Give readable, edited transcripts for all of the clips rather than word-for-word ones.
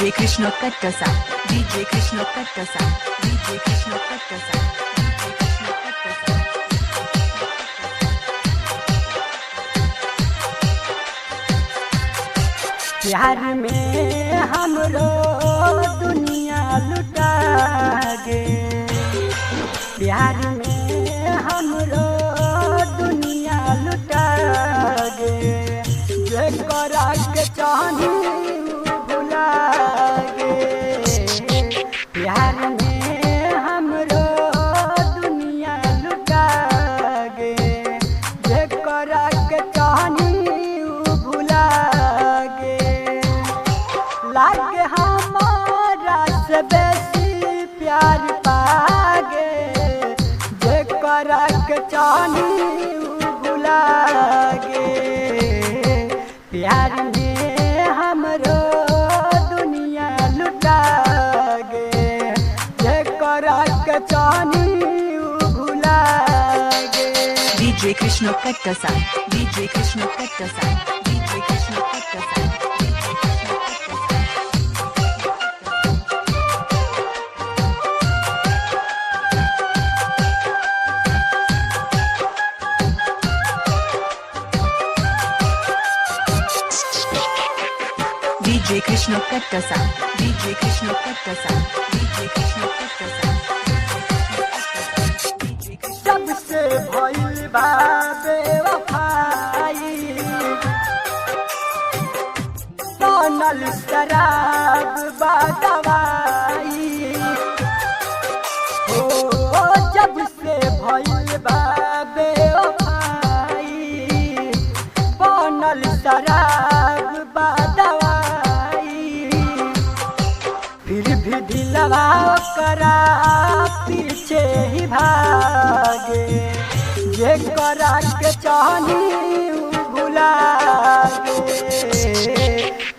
DJ Krishna Kattasa, DJ Krishna Kattasa, DJ Krishna Kattasa, DJ Krishna Kattasa. प्यार में हमरो दुनिया लुटा गे, प्यार में हमरो दुनिया लुटा गे, जेकरा के चाहनी भुला गे। प्यार में हमरो दुनिया लुटा गे, जेकरा के चाहनी भुला गे। लागे हमारा से बेसी प्यार पागे, जेकरा के चाहनी भुला गे। प्यार में हमरो दुनिया लुटा गे, जेकरा के चाहनी भुला गे। DJ Krishna Kattasa, DJ Krishna Kattasa, DJ Krishna Kattasa. DJ Krishna Kattasa, DJ Krishna Kattasa, DJ Krishna Kattasa. जब से भइल बा बेवफाई, बनल शराब बा दवाई। हो जब से भइल बा बेवफाई, बनल शराब बा दवाई। फिर भी दिलवा करा पीछे ही भागे, जेकरा के चाहनी भुला गे।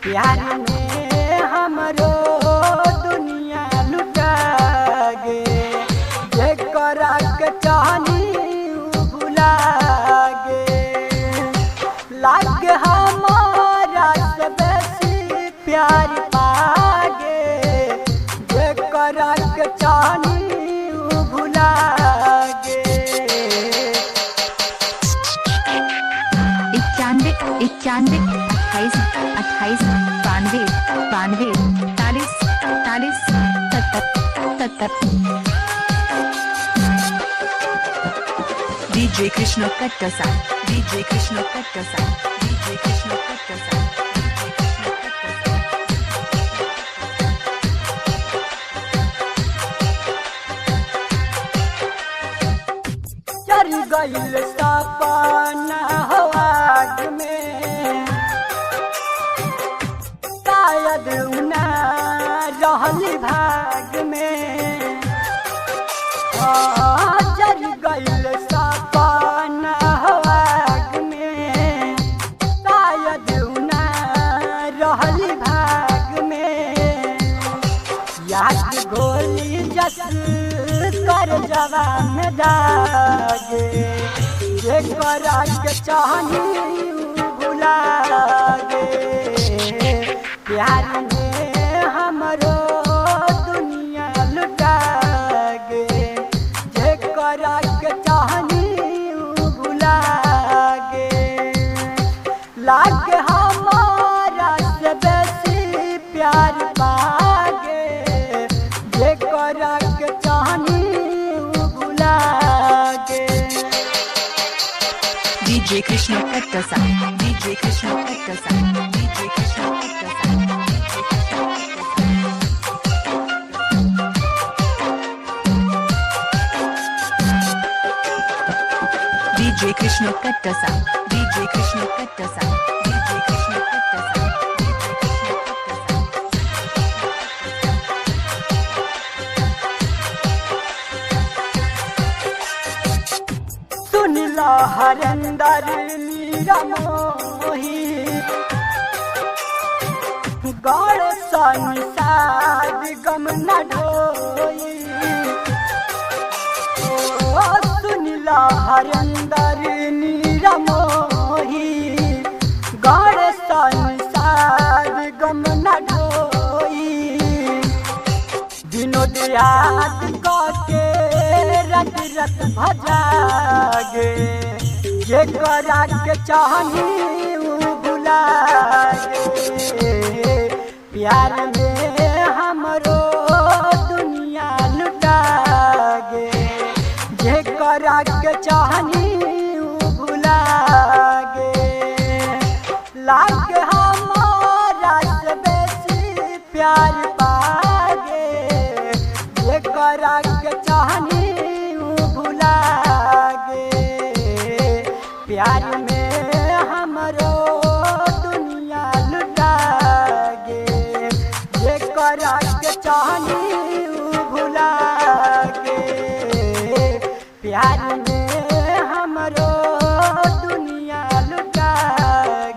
प्यार में हमरो दुनिया लुटा गे, जेकरा के चाहनी भुला गे। लागे हमारा से बेसी प्यार पागे, जेकरा के चाहनी भुला गे। 91 91 28 28 92 92 40 40 70 70। DJ Krishna Kattasa, DJ Krishna Kattasa, DJ Krishna Kattasa, DJ Krishna Kattasa. चल गइल सपना हो आग में, शायद उना रहल भाग में। चल गइल सपना हो आग में, शायद उना रहल भाग में। याद गोली जस कर जवान दागे, जेकरा के चाहनी भुला गे। प्यार में हमरो दुनिया लुटा गे, जेकरा के चाहनी भुला गे। लागे हमारा से बेसी प्यार पागे, जेकरा के चाहनी भुला गे। DJ Krishna Kattasa, DJ Krishna Kattasa, DJ Krishna Kattasa, DJ Krishna Kattasa. DJ Krishna Kattasa, DJ Krishna Kattasa, DJ Krishna Kattasa, DJ Krishna Kattasa. सुनिला हरेंदर मीरा मोही, गौर संसार गम न ढोई। सुनिला हरेंदर मीरा मोही, गौर संसार गम न ढोई। याद के रट रट भजागे जे करा के चाहनी ऊ भुला गे प्यार में हमरो दुनिया लुटा गे जे करा के चाहनी ऊ भुला गे लाग हमारा से बेसी प्यार पागे जे करा के चाहनी ऊ भुला गे प्यार में हमरो दुनिया लुटा गे जे करा के चाहनी ऊ भुला गे प्यार में हमरो दुनिया लुटा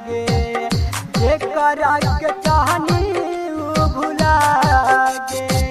गे जे करा के चाहनी ऊ भुला गे।